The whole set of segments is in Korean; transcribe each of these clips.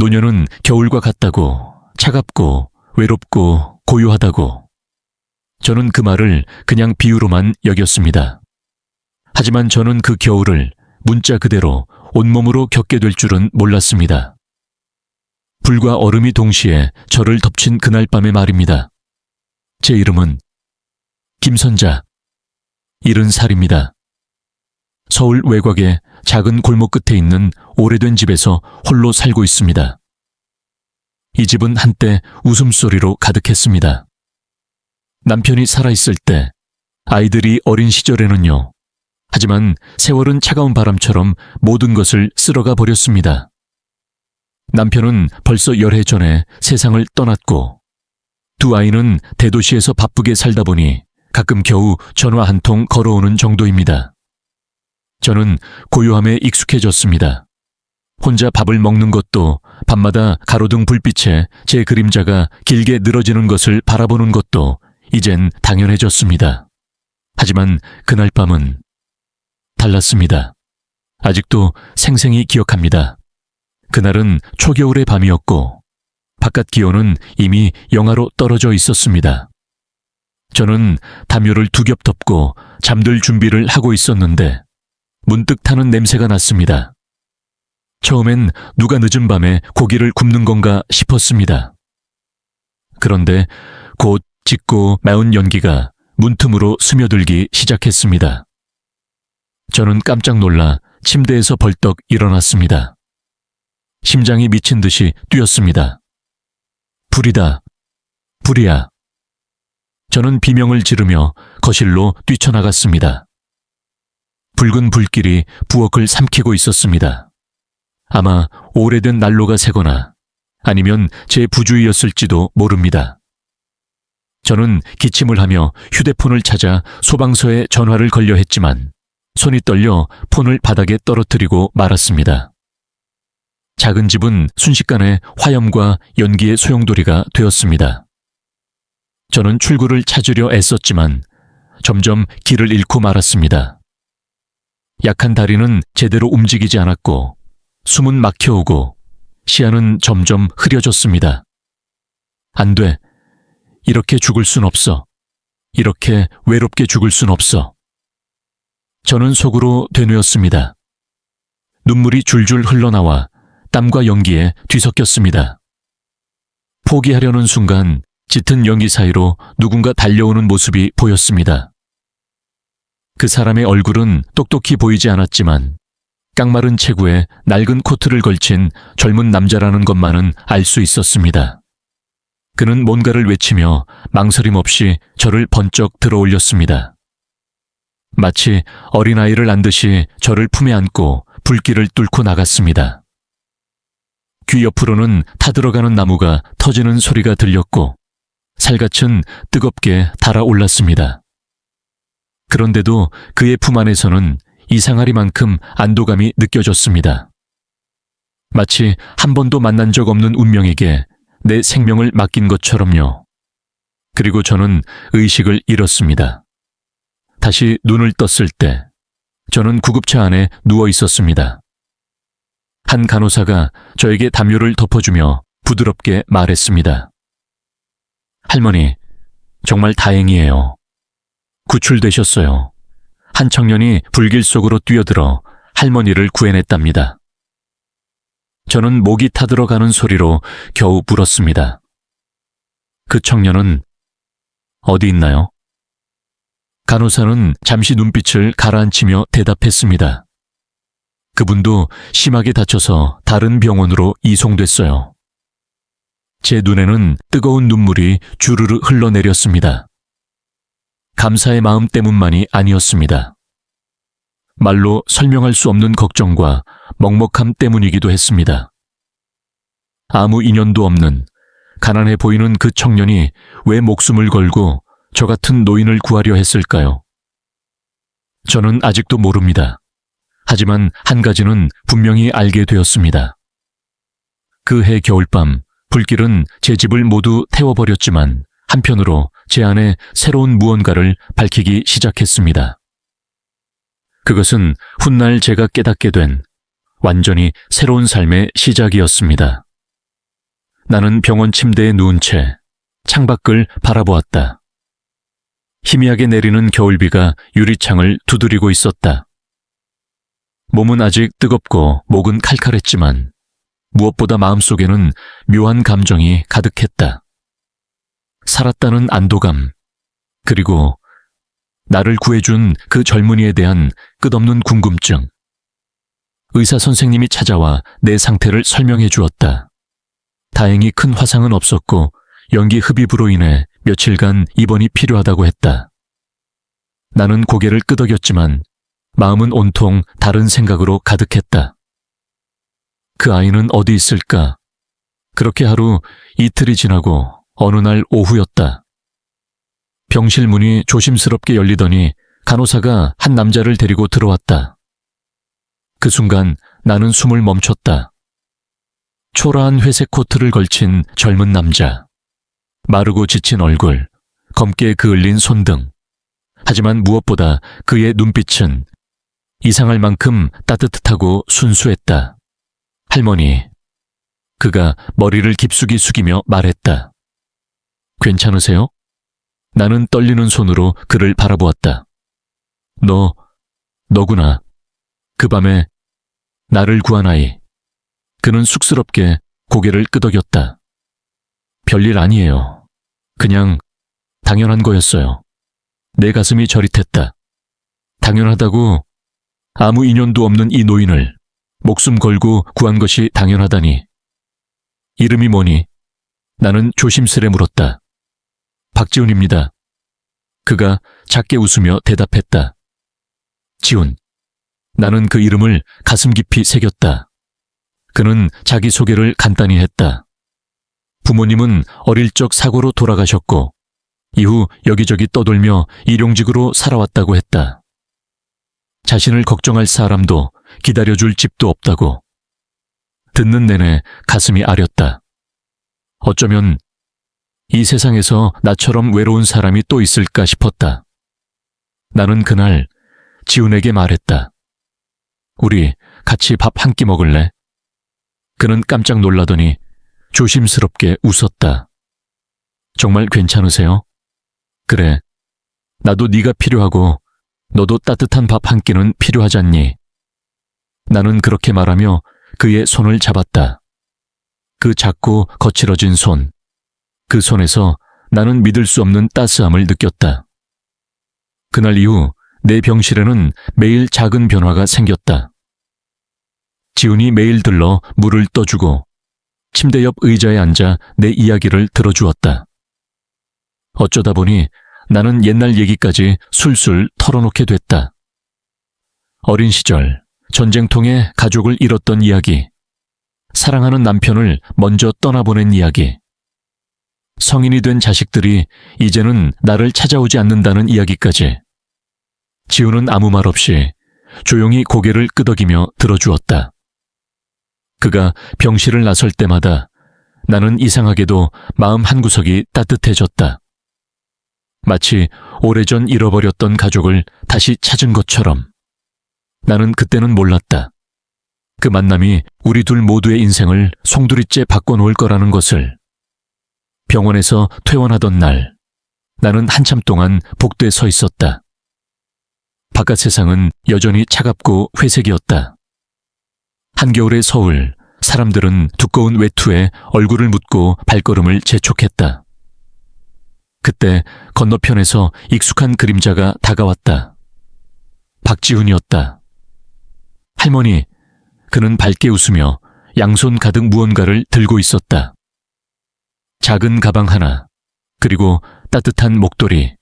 노년은 겨울과 같다고, 차갑고, 외롭고, 고요하다고. 저는 그 말을 그냥 비유로만 여겼습니다. 하지만 저는 그 겨울을 문자 그대로 온몸으로 겪게 될 줄은 몰랐습니다. 불과 얼음이 동시에 저를 덮친 그날 밤의 말입니다. 제 이름은 김선자, 70살입니다. 서울 외곽의 작은 골목 끝에 있는 오래된 집에서 홀로 살고 있습니다. 이 집은 한때 웃음소리로 가득했습니다. 남편이 살아있을 때, 아이들이 어린 시절에는요. 하지만 세월은 차가운 바람처럼 모든 것을 쓸어가 버렸습니다. 남편은 벌써 열해 전에 세상을 떠났고, 두 아이는 대도시에서 바쁘게 살다 보니 가끔 겨우 전화 한 통 걸어오는 정도입니다. 저는 고요함에 익숙해졌습니다. 혼자 밥을 먹는 것도, 밤마다 가로등 불빛에 제 그림자가 길게 늘어지는 것을 바라보는 것도 이젠 당연해졌습니다. 하지만 그날 밤은 달랐습니다. 아직도 생생히 기억합니다. 그날은 초겨울의 밤이었고 바깥 기온은 이미 영하로 떨어져 있었습니다. 저는 담요를 두 겹 덮고 잠들 준비를 하고 있었는데 문득 타는 냄새가 났습니다. 처음엔 누가 늦은 밤에 고기를 굽는 건가 싶었습니다. 그런데 곧 짙고 매운 연기가 문틈으로 스며들기 시작했습니다. 저는 깜짝 놀라 침대에서 벌떡 일어났습니다. 심장이 미친 듯이 뛰었습니다. 불이다. 불이야. 저는 비명을 지르며 거실로 뛰쳐나갔습니다. 붉은 불길이 부엌을 삼키고 있었습니다. 아마 오래된 난로가 새거나 아니면 제 부주의였을지도 모릅니다. 저는 기침을 하며 휴대폰을 찾아 소방서에 전화를 걸려 했지만 손이 떨려 폰을 바닥에 떨어뜨리고 말았습니다. 작은 집은 순식간에 화염과 연기의 소용돌이가 되었습니다. 저는 출구를 찾으려 애썼지만 점점 길을 잃고 말았습니다. 약한 다리는 제대로 움직이지 않았고 숨은 막혀오고 시야는 점점 흐려졌습니다. 안 돼. 이렇게 죽을 순 없어. 이렇게 외롭게 죽을 순 없어. 저는 속으로 되뇌었습니다. 눈물이 줄줄 흘러나와 땀과 연기에 뒤섞였습니다. 포기하려는 순간 짙은 연기 사이로 누군가 달려오는 모습이 보였습니다. 그 사람의 얼굴은 똑똑히 보이지 않았지만 깡마른 체구에 낡은 코트를 걸친 젊은 남자라는 것만은 알 수 있었습니다. 그는 뭔가를 외치며 망설임 없이 저를 번쩍 들어올렸습니다. 마치 어린아이를 안듯이 저를 품에 안고 불길을 뚫고 나갔습니다. 귀 옆으로는 타들어가는 나무가 터지는 소리가 들렸고 살갗은 뜨겁게 달아올랐습니다. 그런데도 그의 품 안에서는 이상하리만큼 안도감이 느껴졌습니다. 마치 한 번도 만난 적 없는 운명에게 내 생명을 맡긴 것처럼요. 그리고 저는 의식을 잃었습니다. 다시 눈을 떴을 때 저는 구급차 안에 누워 있었습니다. 한 간호사가 저에게 담요를 덮어주며 부드럽게 말했습니다. 할머니, 정말 다행이에요. 구출되셨어요. 한 청년이 불길 속으로 뛰어들어 할머니를 구해냈답니다. 저는 목이 타들어가는 소리로 겨우 물었습니다. 그 청년은 어디 있나요? 간호사는 잠시 눈빛을 가라앉히며 대답했습니다. 그분도 심하게 다쳐서 다른 병원으로 이송됐어요. 제 눈에는 뜨거운 눈물이 주르르 흘러내렸습니다. 감사의 마음 때문만이 아니었습니다. 말로 설명할 수 없는 걱정과 먹먹함 때문이기도 했습니다. 아무 인연도 없는 가난해 보이는 그 청년이 왜 목숨을 걸고 저 같은 노인을 구하려 했을까요? 저는 아직도 모릅니다. 하지만 한 가지는 분명히 알게 되었습니다. 그 해 겨울밤 불길은 제 집을 모두 태워버렸지만 한편으로 제 안에 새로운 무언가를 밝히기 시작했습니다. 그것은 훗날 제가 깨닫게 된 완전히 새로운 삶의 시작이었습니다. 나는 병원 침대에 누운 채 창밖을 바라보았다. 희미하게 내리는 겨울비가 유리창을 두드리고 있었다. 몸은 아직 뜨겁고 목은 칼칼했지만 무엇보다 마음속에는 묘한 감정이 가득했다. 살았다는 안도감, 그리고 나를 구해준 그 젊은이에 대한 끝없는 궁금증. 의사 선생님이 찾아와 내 상태를 설명해 주었다. 다행히 큰 화상은 없었고 연기 흡입으로 인해 며칠간 입원이 필요하다고 했다. 나는 고개를 끄덕였지만 마음은 온통 다른 생각으로 가득했다. 그 아이는 어디 있을까? 그렇게 하루 이틀이 지나고 어느 날 오후였다. 병실 문이 조심스럽게 열리더니 간호사가 한 남자를 데리고 들어왔다. 그 순간 나는 숨을 멈췄다. 초라한 회색 코트를 걸친 젊은 남자. 마르고 지친 얼굴, 검게 그을린 손등. 하지만 무엇보다 그의 눈빛은 이상할 만큼 따뜻하고 순수했다. 할머니. 그가 머리를 깊숙이 숙이며 말했다. 괜찮으세요? 나는 떨리는 손으로 그를 바라보았다. 너구나. 그 밤에 나를 구한 아이. 그는 쑥스럽게 고개를 끄덕였다. 별일 아니에요. 그냥 당연한 거였어요. 내 가슴이 저릿했다. 당연하다고 아무 인연도 없는 이 노인을 목숨 걸고 구한 것이 당연하다니. 이름이 뭐니? 나는 조심스레 물었다. 박지훈입니다. 그가 작게 웃으며 대답했다. 지훈. 나는 그 이름을 가슴 깊이 새겼다. 그는 자기소개를 간단히 했다. 부모님은 어릴 적 사고로 돌아가셨고 이후 여기저기 떠돌며 일용직으로 살아왔다고 했다. 자신을 걱정할 사람도 기다려줄 집도 없다고. 듣는 내내 가슴이 아렸다. 어쩌면 이 세상에서 나처럼 외로운 사람이 또 있을까 싶었다. 나는 그날 지훈에게 말했다. 우리 같이 밥 한 끼 먹을래? 그는 깜짝 놀라더니 조심스럽게 웃었다. 정말 괜찮으세요? 그래. 나도 네가 필요하고 너도 따뜻한 밥 한 끼는 필요하잖니. 나는 그렇게 말하며 그의 손을 잡았다. 그 작고 거칠어진 손. 그 손에서 나는 믿을 수 없는 따스함을 느꼈다. 그날 이후 내 병실에는 매일 작은 변화가 생겼다. 지훈이 매일 들러 물을 떠주고 침대 옆 의자에 앉아 내 이야기를 들어주었다. 어쩌다 보니 나는 옛날 얘기까지 술술 털어놓게 됐다. 어린 시절 전쟁통에 가족을 잃었던 이야기, 사랑하는 남편을 먼저 떠나보낸 이야기, 성인이 된 자식들이 이제는 나를 찾아오지 않는다는 이야기까지. 지훈은 아무 말 없이 조용히 고개를 끄덕이며 들어주었다. 그가 병실을 나설 때마다 나는 이상하게도 마음 한구석이 따뜻해졌다. 마치 오래전 잃어버렸던 가족을 다시 찾은 것처럼. 나는 그때는 몰랐다. 그 만남이 우리 둘 모두의 인생을 송두리째 바꿔놓을 거라는 것을. 병원에서 퇴원하던 날, 나는 한참 동안 복도에 서 있었다. 바깥 세상은 여전히 차갑고 회색이었다. 한겨울의 서울, 사람들은 두꺼운 외투에 얼굴을 묻고 발걸음을 재촉했다. 그때 건너편에서 익숙한 그림자가 다가왔다. 박지훈이었다. 할머니, 그는 밝게 웃으며 양손 가득 무언가를 들고 있었다. 작은 가방 하나, 그리고 따뜻한 목도리.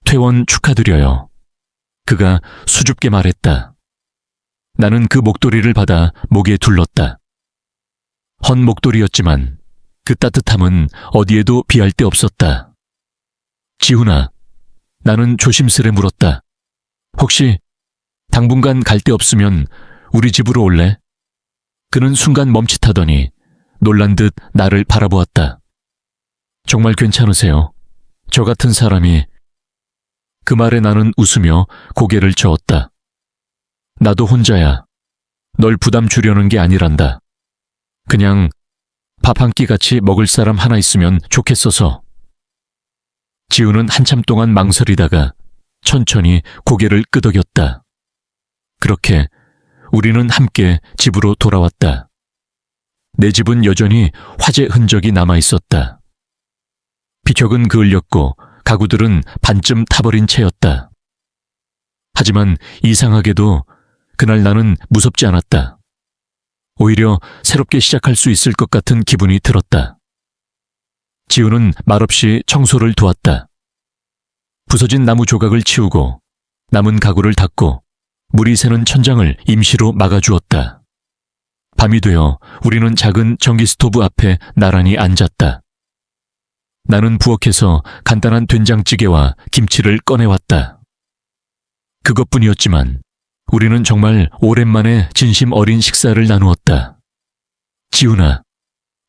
퇴원 축하드려요. 그가 수줍게 말했다. 나는 그 목도리를 받아 목에 둘렀다. 헌 목도리였지만 그 따뜻함은 어디에도 비할 데 없었다. 지훈아, 나는 조심스레 물었다. 혹시 당분간 갈 데 없으면 우리 집으로 올래? 그는 순간 멈칫하더니 놀란 듯 나를 바라보았다. 정말 괜찮으세요? 저 같은 사람이. 그 말에 나는 웃으며 고개를 저었다. 나도 혼자야. 널 부담 주려는 게 아니란다. 그냥 밥 한 끼 같이 먹을 사람 하나 있으면 좋겠어서. 지우는 한참 동안 망설이다가 천천히 고개를 끄덕였다. 그렇게 우리는 함께 집으로 돌아왔다. 내 집은 여전히 화재 흔적이 남아 있었다. 비격은 그을렸고 가구들은 반쯤 타버린 채였다. 하지만 이상하게도 그날 나는 무섭지 않았다. 오히려 새롭게 시작할 수 있을 것 같은 기분이 들었다. 지우는 말없이 청소를 도왔다. 부서진 나무 조각을 치우고 남은 가구를 닦고 물이 새는 천장을 임시로 막아주었다. 밤이 되어 우리는 작은 전기 스토브 앞에 나란히 앉았다. 나는 부엌에서 간단한 된장찌개와 김치를 꺼내왔다. 그것뿐이었지만 우리는 정말 오랜만에 진심 어린 식사를 나누었다. 지훈아,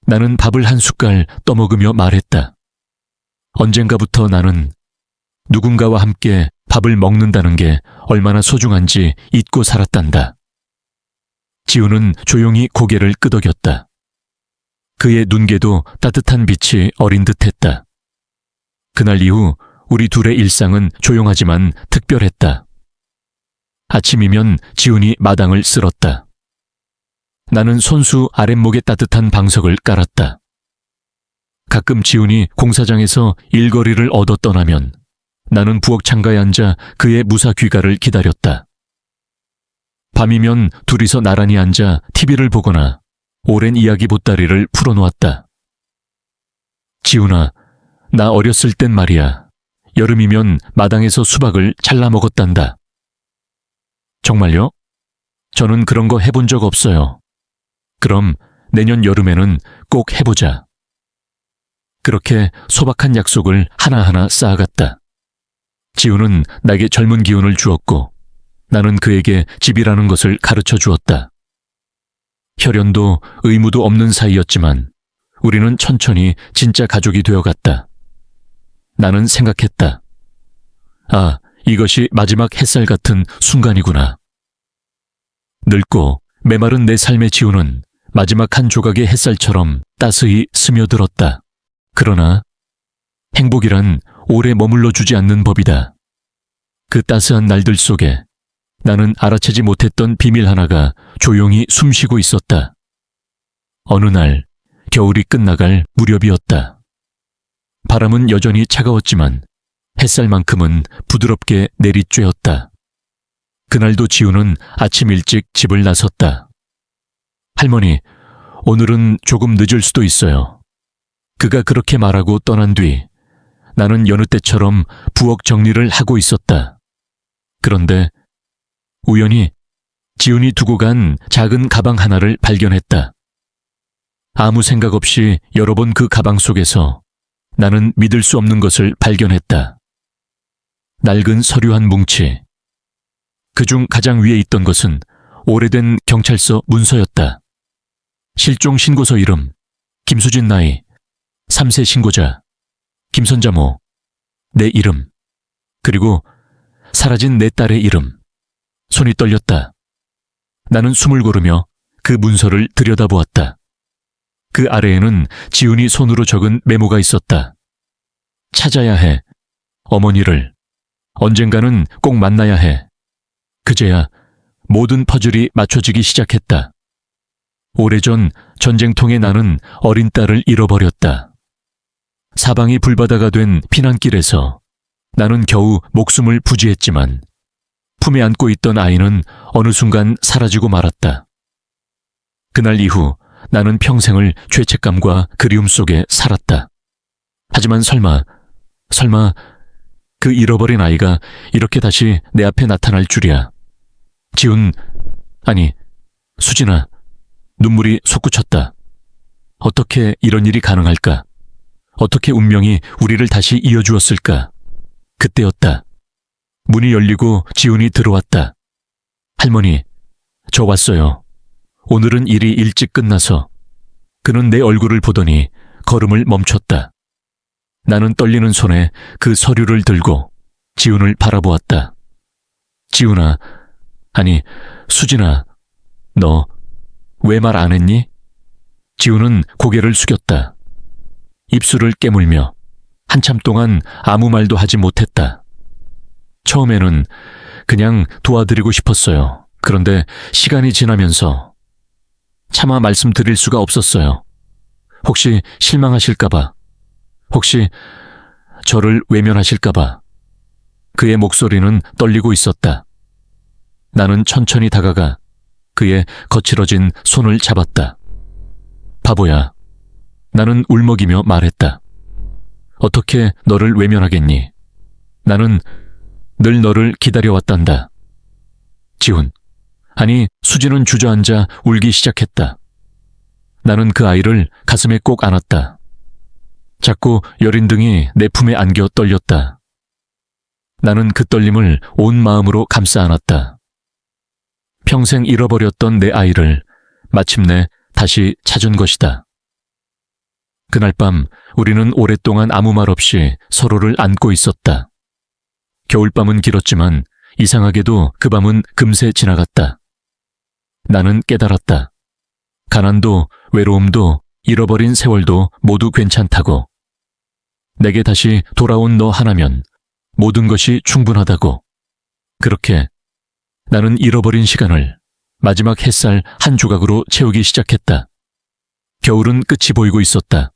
나는 밥을 한 숟갈 떠먹으며 말했다. 언젠가부터 나는 누군가와 함께 밥을 먹는다는 게 얼마나 소중한지 잊고 살았단다. 지훈은 조용히 고개를 끄덕였다. 그의 눈개도 따뜻한 빛이 어린 듯했다. 그날 이후 우리 둘의 일상은 조용하지만 특별했다. 아침이면 지훈이 마당을 쓸었다. 나는 손수 아랫목에 따뜻한 방석을 깔았다. 가끔 지훈이 공사장에서 일거리를 얻어 떠나면 나는 부엌 창가에 앉아 그의 무사 귀가를 기다렸다. 밤이면 둘이서 나란히 앉아 TV를 보거나 오랜 이야기 보따리를 풀어놓았다. 지훈아, 나 어렸을 땐 말이야. 여름이면 마당에서 수박을 잘라 먹었단다. 정말요? 저는 그런 거 해본 적 없어요. 그럼 내년 여름에는 꼭 해보자. 그렇게 소박한 약속을 하나하나 쌓아갔다. 지훈은 나에게 젊은 기운을 주었고 나는 그에게 집이라는 것을 가르쳐 주었다. 혈연도 의무도 없는 사이였지만 우리는 천천히 진짜 가족이 되어갔다. 나는 생각했다. 아, 이것이 마지막 햇살 같은 순간이구나. 늙고 메마른 내 삶의 지훈은 마지막 한 조각의 햇살처럼 따스히 스며들었다. 그러나 행복이란 오래 머물러 주지 않는 법이다. 그 따스한 날들 속에 나는 알아채지 못했던 비밀 하나가 조용히 숨쉬고 있었다. 어느 날 겨울이 끝나갈 무렵이었다. 바람은 여전히 차가웠지만 햇살만큼은 부드럽게 내리쬐었다. 그날도 지우는 아침 일찍 집을 나섰다. 할머니, 오늘은 조금 늦을 수도 있어요. 그가 그렇게 말하고 떠난 뒤 나는 여느 때처럼 부엌 정리를 하고 있었다. 그런데 우연히 지훈이 두고 간 작은 가방 하나를 발견했다. 아무 생각 없이 열어본 그 가방 속에서 나는 믿을 수 없는 것을 발견했다. 낡은 서류 한 뭉치. 그중 가장 위에 있던 것은 오래된 경찰서 문서였다. 실종 신고서 이름, 김수진 나이, 3세 신고자, 김선자모, 내 이름, 그리고 사라진 내 딸의 이름. 손이 떨렸다. 나는 숨을 고르며 그 문서를 들여다보았다. 그 아래에는 지훈이 손으로 적은 메모가 있었다. 찾아야 해. 어머니를. 언젠가는 꼭 만나야 해. 그제야 모든 퍼즐이 맞춰지기 시작했다. 오래전 전쟁통에 나는 어린 딸을 잃어버렸다. 사방이 불바다가 된 피난길에서 나는 겨우 목숨을 부지했지만 품에 안고 있던 아이는 어느 순간 사라지고 말았다. 그날 이후 나는 평생을 죄책감과 그리움 속에 살았다. 하지만 설마 그 잃어버린 아이가 이렇게 다시 내 앞에 나타날 줄이야. 지훈, 아니, 수진아, 눈물이 솟구쳤다. 어떻게 이런 일이 가능할까? 어떻게 운명이 우리를 다시 이어주었을까? 그때였다. 문이 열리고 지훈이 들어왔다. 할머니, 저 왔어요. 오늘은 일이 일찍 끝나서. 그는 내 얼굴을 보더니 걸음을 멈췄다. 나는 떨리는 손에 그 서류를 들고 지훈을 바라보았다. 지훈아, 아니, 수진아, 너 왜 말 안 했니? 지우는 고개를 숙였다. 입술을 깨물며 한참 동안 아무 말도 하지 못했다. 처음에는 그냥 도와드리고 싶었어요. 그런데 시간이 지나면서 차마 말씀드릴 수가 없었어요. 혹시 실망하실까봐, 혹시 저를 외면하실까봐. 그의 목소리는 떨리고 있었다. 나는 천천히 다가가 그의 거칠어진 손을 잡았다. 바보야. 나는 울먹이며 말했다. 어떻게 너를 외면하겠니? 나는 늘 너를 기다려왔단다. 지훈. 아니, 수지는 주저앉아 울기 시작했다. 나는 그 아이를 가슴에 꼭 안았다. 자꾸 여린 등이 내 품에 안겨 떨렸다. 나는 그 떨림을 온 마음으로 감싸 안았다. 평생 잃어버렸던 내 아이를 마침내 다시 찾은 것이다. 그날 밤 우리는 오랫동안 아무 말 없이 서로를 안고 있었다. 겨울밤은 길었지만 이상하게도 그 밤은 금세 지나갔다. 나는 깨달았다. 가난도 외로움도 잃어버린 세월도 모두 괜찮다고. 내게 다시 돌아온 너 하나면 모든 것이 충분하다고. 그렇게 나는 잃어버린 시간을 마지막 햇살 한 조각으로 채우기 시작했다. 겨울은 끝이 보이고 있었다.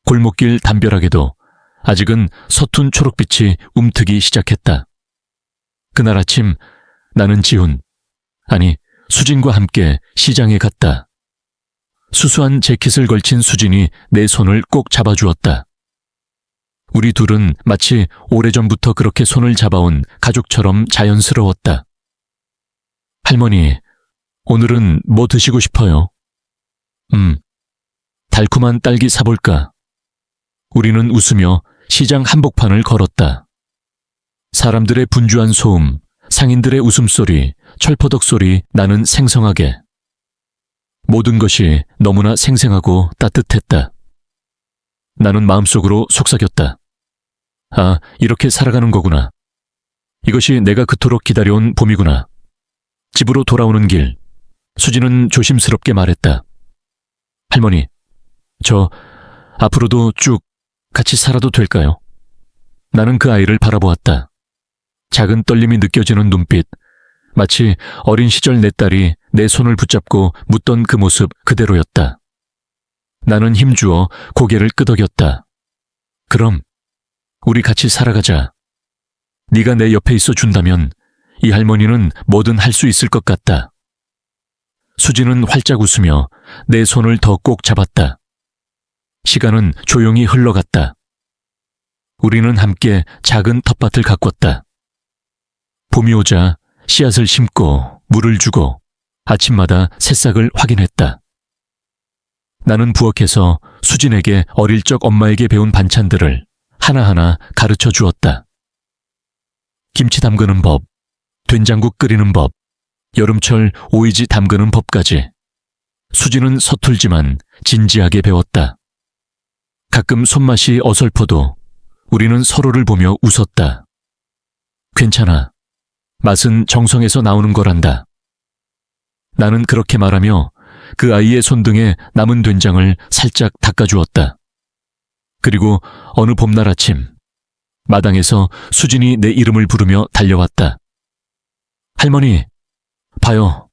골목길 담벼락에도 아직은 서툰 초록빛이 움트기 시작했다. 그날 아침 나는 지훈, 아니 수진과 함께 시장에 갔다. 수수한 재킷을 걸친 수진이 내 손을 꼭 잡아주었다. 우리 둘은 마치 오래전부터 그렇게 손을 잡아온 가족처럼 자연스러웠다. 할머니, 오늘은 뭐 드시고 싶어요? 달콤한 딸기 사볼까? 우리는 웃으며 시장 한복판을 걸었다. 사람들의 분주한 소음, 상인들의 웃음소리, 철퍼덕 소리 나는 생성하게. 모든 것이 너무나 생생하고 따뜻했다. 나는 마음속으로 속삭였다. 아, 이렇게 살아가는 거구나. 이것이 내가 그토록 기다려온 봄이구나. 집으로 돌아오는 길, 수지는 조심스럽게 말했다. 할머니, 저 앞으로도 쭉 같이 살아도 될까요? 나는 그 아이를 바라보았다. 작은 떨림이 느껴지는 눈빛, 마치 어린 시절 내 딸이 내 손을 붙잡고 묻던 그 모습 그대로였다. 나는 힘주어 고개를 끄덕였다. 그럼 우리 같이 살아가자. 네가 내 옆에 있어 준다면 이 할머니는 뭐든 할 수 있을 것 같다. 수지는 활짝 웃으며 내 손을 더 꼭 잡았다. 시간은 조용히 흘러갔다. 우리는 함께 작은 텃밭을 가꿨다. 봄이 오자 씨앗을 심고 물을 주고 아침마다 새싹을 확인했다. 나는 부엌에서 수진에게 어릴 적 엄마에게 배운 반찬들을 하나하나 가르쳐 주었다. 김치 담그는 법, 된장국 끓이는 법, 여름철 오이지 담그는 법까지. 수지는 서툴지만 진지하게 배웠다. 가끔 손맛이 어설퍼도 우리는 서로를 보며 웃었다. 괜찮아. 맛은 정성에서 나오는 거란다. 나는 그렇게 말하며 그 아이의 손등에 남은 된장을 살짝 닦아주었다. 그리고 어느 봄날 아침, 마당에서 수진이 내 이름을 부르며 달려왔다. 할머니, 봐요.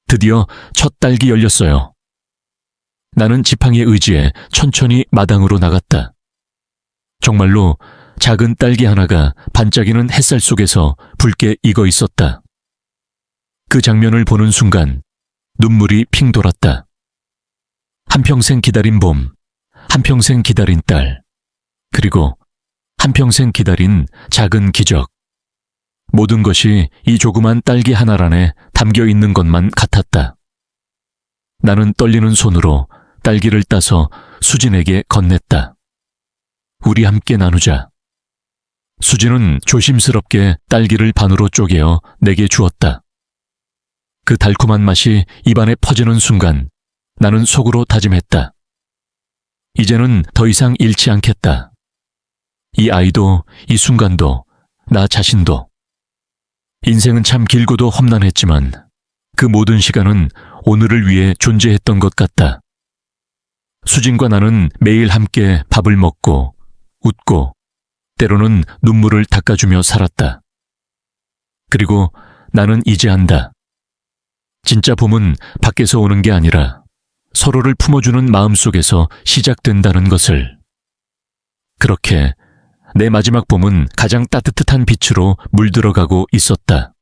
드디어 첫 딸기 열렸어요. 나는 지팡이에 의지해 천천히 마당으로 나갔다. 정말로 작은 딸기 하나가 반짝이는 햇살 속에서 붉게 익어 있었다. 그 장면을 보는 순간 눈물이 핑 돌았다. 한평생 기다린 봄, 한평생 기다린 딸, 그리고 한평생 기다린 작은 기적. 모든 것이 이 조그만 딸기 하나 안에 담겨 있는 것만 같았다. 나는 떨리는 손으로 딸기를 따서 수진에게 건넸다. 우리 함께 나누자. 수진은 조심스럽게 딸기를 반으로 쪼개어 내게 주었다. 그 달콤한 맛이 입안에 퍼지는 순간 나는 속으로 다짐했다. 이제는 더 이상 잃지 않겠다. 이 아이도, 이 순간도, 나 자신도. 인생은 참 길고도 험난했지만 그 모든 시간은 오늘을 위해 존재했던 것 같다. 수진과 나는 매일 함께 밥을 먹고 웃고 때로는 눈물을 닦아주며 살았다. 그리고 나는 이제 안다. 진짜 봄은 밖에서 오는 게 아니라 서로를 품어주는 마음속에서 시작된다는 것을. 그렇게 내 마지막 봄은 가장 따뜻한 빛으로 물들어가고 있었다.